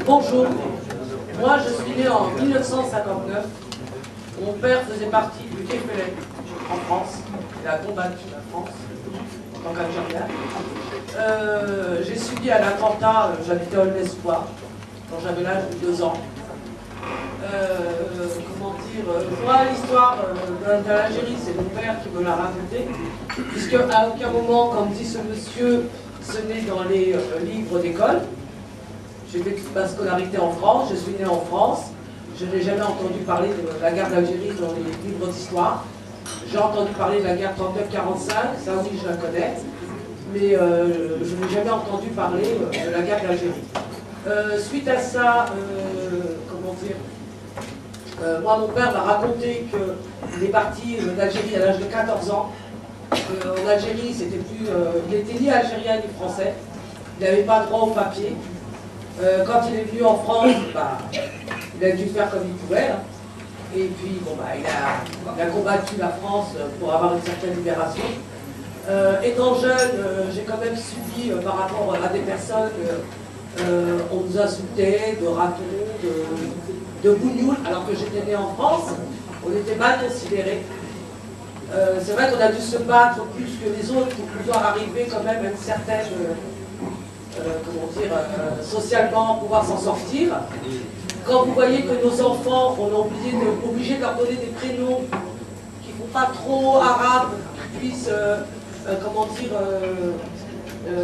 Bonjour, moi je suis né en 1959. Mon père faisait partie du KFLN en France. Il a combattu la France en tant qu'Algérien. J'ai subi à l'attentat, j'habitais à Aulnay-sous-Bois quand j'avais l'âge de 2 ans. Comment dire, moi l'histoire de l'Algérie, c'est mon père qui me l'a raconté, puisque à aucun moment, comme dit ce monsieur, ce n'est dans les livres d'école. J'ai fait toute ma scolarité en France, je suis né en France. Je n'ai jamais entendu parler de la guerre d'Algérie dans les livres d'histoire. J'ai entendu parler de la guerre 39-45, ça oui je la connais, mais je n'ai jamais entendu parler de la guerre d'Algérie. Suite à ça, comment dire, moi mon père m'a raconté qu'il est parti d'Algérie à l'âge de 14 ans. En Algérie, c'était plus, il n'était ni algérien ni français, il n'avait pas droit au papier. Quand il est venu en France, bah, il a dû faire comme il pouvait. Hein. Et puis, bon, bah, il a combattu la France pour avoir une certaine libération. Étant jeune, j'ai quand même subi par rapport à des personnes, on nous insultait de ratons, de bougnoules, alors que j'étais né en France, on était mal considérés. C'est vrai qu'on a dû se battre plus que les autres pour pouvoir arriver quand même à une certaine... comment dire, socialement pouvoir s'en sortir. Quand vous voyez que nos enfants, on est obligé de leur donner des prénoms qui ne font pas trop arabes, qui puissent, comment dire,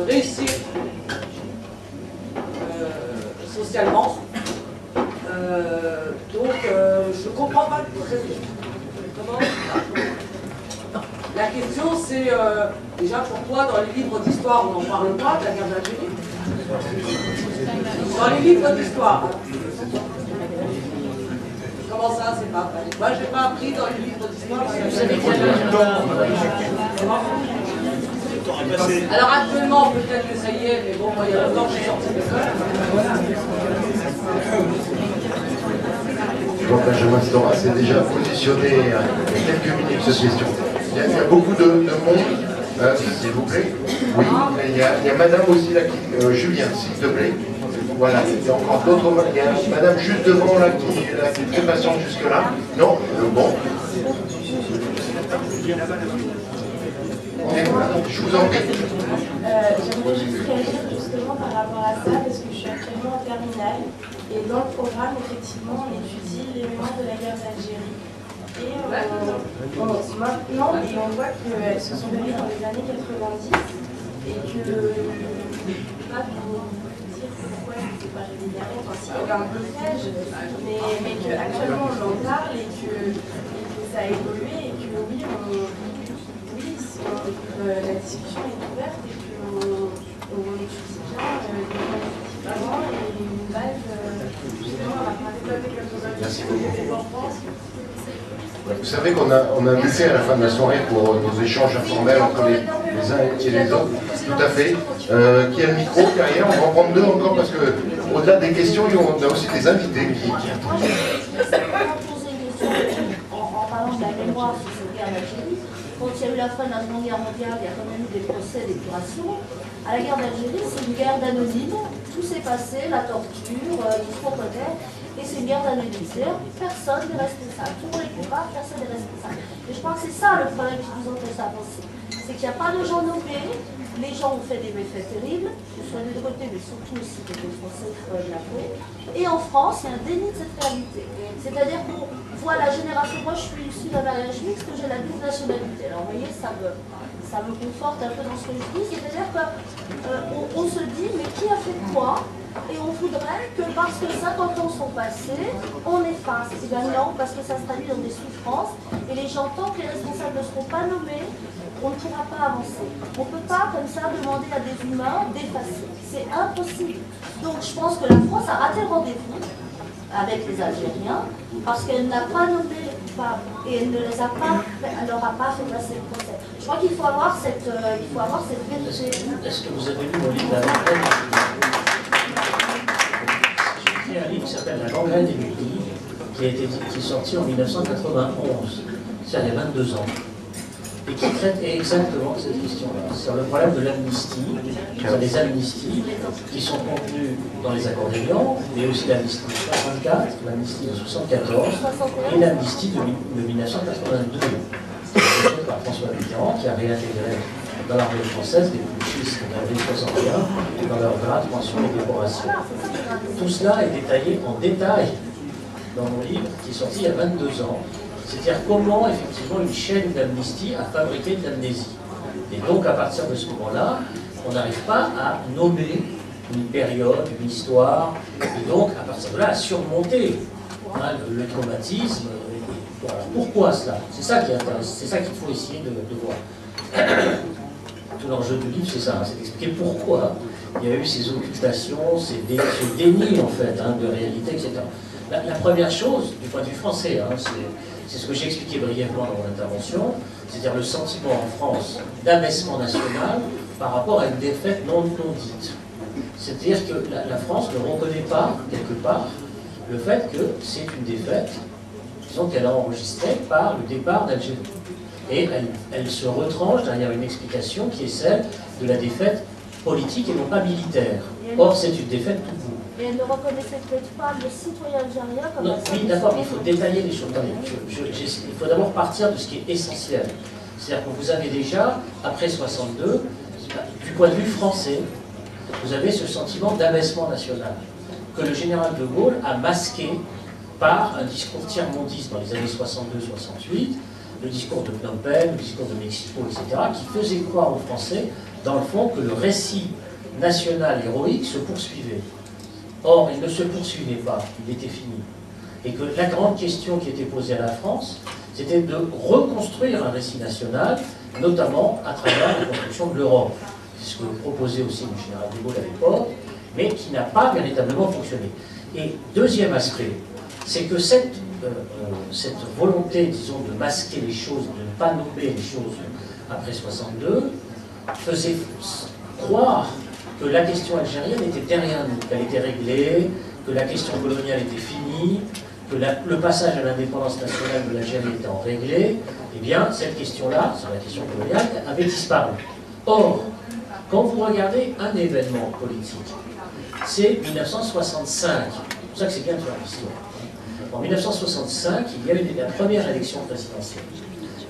réussir socialement. Donc, je ne comprends pas très bien. Comment ? La question c'est déjà pourquoi dans les livres d'histoire on n'en parle pas de la guerre d'Algérie. Dans les livres d'histoire. Comment ça c'est pas vrai? Moi j'ai pas appris dans les livres d'histoire. Alors actuellement peut-être que ça y est, mais bon moi il y a longtemps que je suis sorti de l'école. Jean-Benjamin Stora s'est déjà positionné il y a quelques minutes sur cette question. Il y a beaucoup de monde, s'il vous plaît. Oui, il y a madame aussi là, Julien, s'il te plaît. Voilà, il y a encore d'autres. Il y a madame juste devant là qui est très patiente jusque-là. Non, le bon. Et voilà, je vous en prie. J'aimerais juste réagir justement par rapport à ça, parce que je suis actuellement en terminale. Et dans le programme, effectivement, on étudie les mémoires de la guerre d'Algérie. Et maintenant, et on voit qu'elles se sont données dans les années 90 et que, pas pour dire pourquoi c'est pas régulièrement, enfin s'il y avait un blocage, mais qu'actuellement on en parle et que ça a évolué et que oui, la discussion est ouverte et qu'on étudie bien vraiment et une base justement à parler Merci beaucoup. Vous savez qu'on a un buffet à la fin de la soirée pour nos échanges informels entre les uns et les autres. Tout à fait. Qui a le micro derrière? On va en prendre 2 encore parce qu'au-delà des questions, on a aussi des invités qui attendent. En parlant de la mémoire sur cette guerre d'Algérie, quand il y a eu la fin de la Seconde Guerre mondiale, il y a quand même eu des procès d'épuration. À la guerre d'Algérie, c'est une guerre d'anonyme. Tout s'est passé, la torture, tout ce qu'on connaît. Et c'est une guerre d'anonyme. C'est-à-dire personne n'est responsable. Tout le monde est coupable, personne n'est responsable. Et je crois que c'est ça le problème qui nous empêche d'avancer. C'est qu'il n'y a pas de gens nommés. Les gens ont fait des méfaits terribles, que ce soit des deux côtés, mais surtout aussi des Français de la peau. Et en France, il y a un déni de cette réalité. C'est-à-dire qu'on voit la génération. Moi, je suis issue d'un mariage mixte, j'ai la double nationalité. Alors, vous voyez, ça me conforte un peu dans ce que je dis. C'est-à-dire qu'on se dit, mais qui a fait quoi? Et on voudrait que parce que 50 ans sont passés, on efface. Et bien non, parce que ça se traduit dans des souffrances. Et les gens, tant que les responsables ne seront pas nommés, on ne pourra pas avancer. On ne peut pas comme ça demander à des humains d'effacer. C'est impossible. Donc je pense que la France a raté le rendez-vous avec les Algériens parce qu'elle n'a pas nommé les coupables et elle ne les a pas, elle leur a pas fait passer le procès. Je crois qu'il faut avoir cette vérité. Est-ce que vous avez lu mon livre J'ai écrit un livre qui s'appelle La gangrène des multiples, qui est sorti en 1991. Ça a 22 ans. et qui traite exactement cette question-là. C'est le problème de l'amnistie, des amnisties qui sont contenues dans les accords d'Évian, mais aussi l'amnistie de 64, l'amnistie de 74 et l'amnistie de 1982, faite par François Mitterrand, qui a réintégré dans l'armée française des putschistes d'année 61 dans leur grade, pension et décoration. Tout cela est détaillé en détail dans mon livre qui est sorti il y a 22 ans. C'est-à-dire comment, effectivement, une chaîne d'amnistie a fabriqué de l'amnésie. Et donc, à partir de ce moment-là, on n'arrive pas à nommer une période, une histoire, et donc, à partir de là, à surmonter le traumatisme. Voilà. Pourquoi cela? C'est ça qui intéresse, c'est ça qu'il faut essayer de voir. Tout l'enjeu du livre, c'est ça, c'est d'expliquer pourquoi il y a eu ces occultations, ce déni, en fait, de réalité, etc. La première chose, du point de vue français, c'est ce que j'ai expliqué brièvement dans mon intervention, c'est-à-dire le sentiment en France d'abaissement national par rapport à une défaite non dite. C'est-à-dire que la France ne reconnaît pas, quelque part, le fait que c'est une défaite, disons qu'elle a enregistré par le départ d'Algérie. Et elle se retranche derrière une explication qui est celle de la défaite politique et non pas militaire. Or, c'est une défaite tout court. Et elle ne reconnaissait peut-être pas le citoyen algérien comme non, oui, d'accord, mais il faut détailler les choses. Il faut d'abord partir de ce qui est essentiel. C'est-à-dire que vous avez déjà, après 62, du point de vue français, vous avez ce sentiment d'abaissement national que le général de Gaulle a masqué par un discours tiers-mondiste dans les années 62-68, le discours de Phnom Penh, le discours de Mexico, etc., qui faisait croire aux Français, dans le fond, que le récit national héroïque se poursuivait. Or, il ne se poursuivait pas, il était fini. Et que la grande question qui était posée à la France, c'était de reconstruire un récit national, notamment à travers la construction de l'Europe. C'est ce que proposait aussi le général de Gaulle à l'époque, mais qui n'a pas véritablement fonctionné. Et deuxième aspect, c'est que cette volonté, disons, de masquer les choses, de ne pas nommer les choses après 62, faisait croire que la question algérienne était derrière nous, qu'elle était réglée, que la question coloniale était finie, que le passage à l'indépendance nationale de l'Algérie étant réglé, eh bien, cette question-là, sur la question coloniale, avait disparu. Or, quand vous regardez un événement politique, c'est 1965, c'est pour ça que c'est bien de faire l'histoire. En 1965, il y a eu la première élection présidentielle.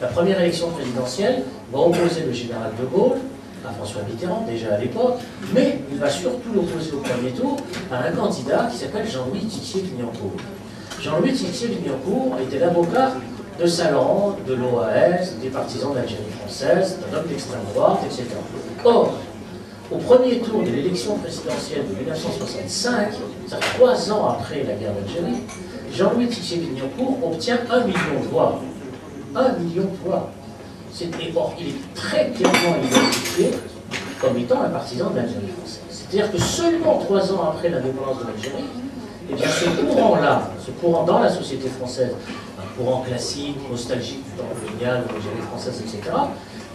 La première élection présidentielle va opposer le général de Gaulle à François Mitterrand, déjà à l'époque, mais il va surtout l'opposer au premier tour à un candidat qui s'appelle Jean-Louis Tixier-Clignancourt. Jean-Louis Tixier-Clignancourt était l'avocat de Salan, de l'OAS, des partisans de l'Algérie française, d'un homme d'extrême droite, etc. Or, au premier tour de l'élection présidentielle de 1965, c'est-à-dire 3 ans après la guerre d'Algérie, Jean-Louis Tixier-Clignancourt obtient 1 million de voix. 1 million de voix. Or, il est très clairement identifié comme étant un partisan de l'Algérie française. C'est-à-dire que seulement 3 ans après l'indépendance de l'Algérie, eh bien, ce courant-là, ce courant dans la société française, un courant classique, nostalgique du temps colonial, de l'Algérie française, etc.,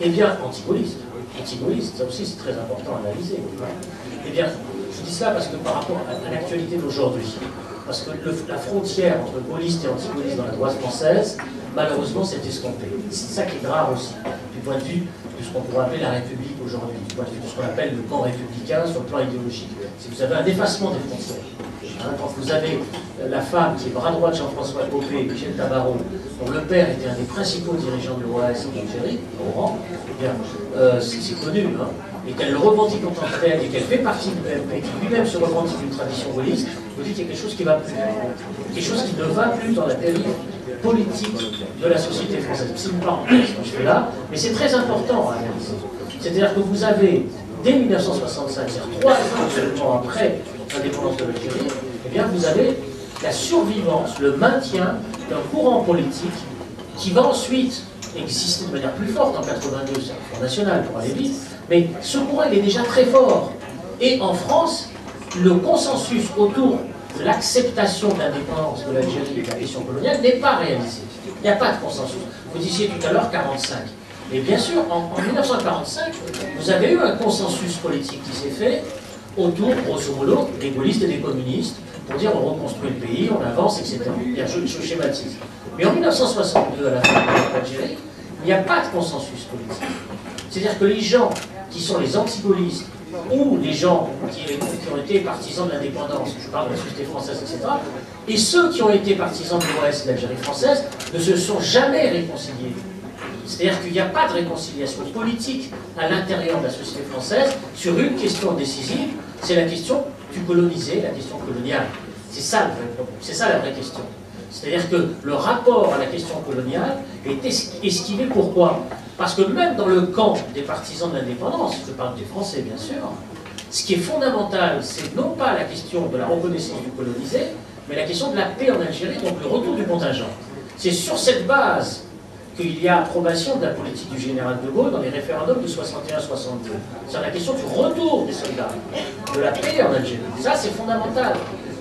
eh bien, anti-gaulliste. Anti-gaulliste, ça aussi c'est très important à analyser. Eh bien, je dis cela parce que par rapport à l'actualité d'aujourd'hui, parce que la frontière entre gaulliste et anti-gaulliste dans la droite française, malheureusement, s'est estompée. C'est ça qui est grave aussi, du point de vue de ce qu'on pourrait appeler la République aujourd'hui, du point de vue de ce qu'on appelle le camp républicain sur le plan idéologique. C'est que vous avez un effacement des frontières. Quand vous avez la femme qui est bras droit de Jean-François Copé, Michel Tabarot, dont le père était un des principaux dirigeants de l'OAS en Algérie, Oran, eh bien, c'est connu, et qu'elle le revendique en tant que telle, et qu'elle fait partie de l'EMP, qui lui-même se revendique d'une tradition gaulliste, vous dites qu'il y a quelque chose qui ne va plus. Quelque chose qui ne va plus dans la dérive politique de la société française. C'est une parenthèse que je fais là, mais c'est très important à analyser. C'est-à-dire que vous avez, dès 1965, c'est-à-dire 3 ans seulement après l'indépendance de l'Algérie, eh bien vous avez la survivance, le maintien d'un courant politique qui va ensuite exister de manière plus forte en 82, c'est un Front National pour aller vite, mais ce courant il est déjà très fort. Et en France, le consensus autour de l'acceptation de l'indépendance de l'Algérie et de la question coloniale n'est pas réalisé. Il n'y a pas de consensus. Vous disiez tout à l'heure 45. Mais bien sûr, en 1945, vous avez eu un consensus politique qui s'est fait autour, grosso modo, des gaullistes et des communistes, pour dire on reconstruit le pays, on avance, etc. Bien, je schématise. Mais en 1962, à la fin de l'Algérie, il n'y a pas de consensus politique. C'est-à-dire que les gens qui sont les anti-gaullistes ou les gens qui ont été partisans de l'indépendance, je parle de la société française, etc., et ceux qui ont été partisans de l'Ouest, de l'Algérie française, ne se sont jamais réconciliés. C'est-à-dire qu'il n'y a pas de réconciliation politique à l'intérieur de la société française sur une question décisive, c'est la question du colonisé, la question coloniale. C'est ça le vrai problème, c'est ça la vraie question. C'est-à-dire que le rapport à la question coloniale est esquivé. Pourquoi? Parce que même dans le camp des partisans de l'indépendance, je parle des Français bien sûr, ce qui est fondamental, c'est non pas la question de la reconnaissance du colonisé, mais la question de la paix en Algérie, donc le retour du contingent. C'est sur cette base qu'il y a approbation de la politique du général de Gaulle dans les référendums de 61-62. C'est la question du retour des soldats, de la paix en Algérie. Ça, c'est fondamental.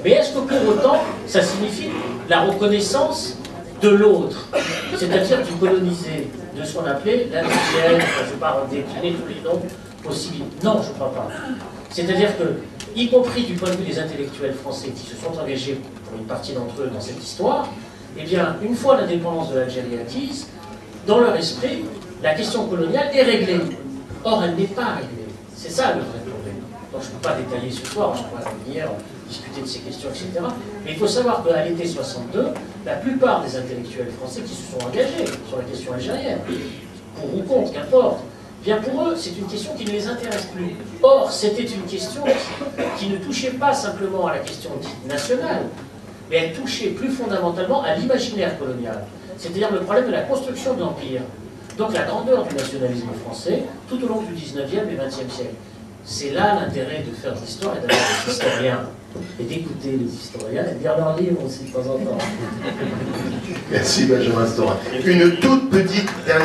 Mais est-ce que pour autant, ça signifie la reconnaissance de l'autre, c'est-à-dire du colonisé, de ce qu'on appelait l'indigène, je ne vais pas décliner tous les noms possibles. Non, je ne crois pas. C'est-à-dire que, y compris du point de vue des intellectuels français qui se sont engagés, pour une partie d'entre eux, dans cette histoire, eh bien, une fois l'indépendance de l'Algérie acquise, dans leur esprit, la question coloniale est réglée. Or, elle n'est pas réglée. C'est ça le vrai problème. Donc, je ne peux pas détailler ce soir, je pourrais revenir, discuter de ces questions, etc. Mais il faut savoir qu'à l'été 62, la plupart des intellectuels français qui se sont engagés sur la question algérienne, pour ou contre, qu'importe, bien pour eux, c'est une question qui ne les intéresse plus. Or, c'était une question qui ne touchait pas simplement à la question dite nationale, mais elle touchait plus fondamentalement à l'imaginaire colonial, c'est-à-dire le problème de la construction de l'Empire. Donc la grandeur du nationalisme français, tout au long du 19e et 20e siècle. C'est là l'intérêt de faire de l'histoire et d'avoir des historiens, et d'écouter les historiens, et de lire leurs livres aussi de temps en temps. Merci Benjamin Stora. Une toute petite dernière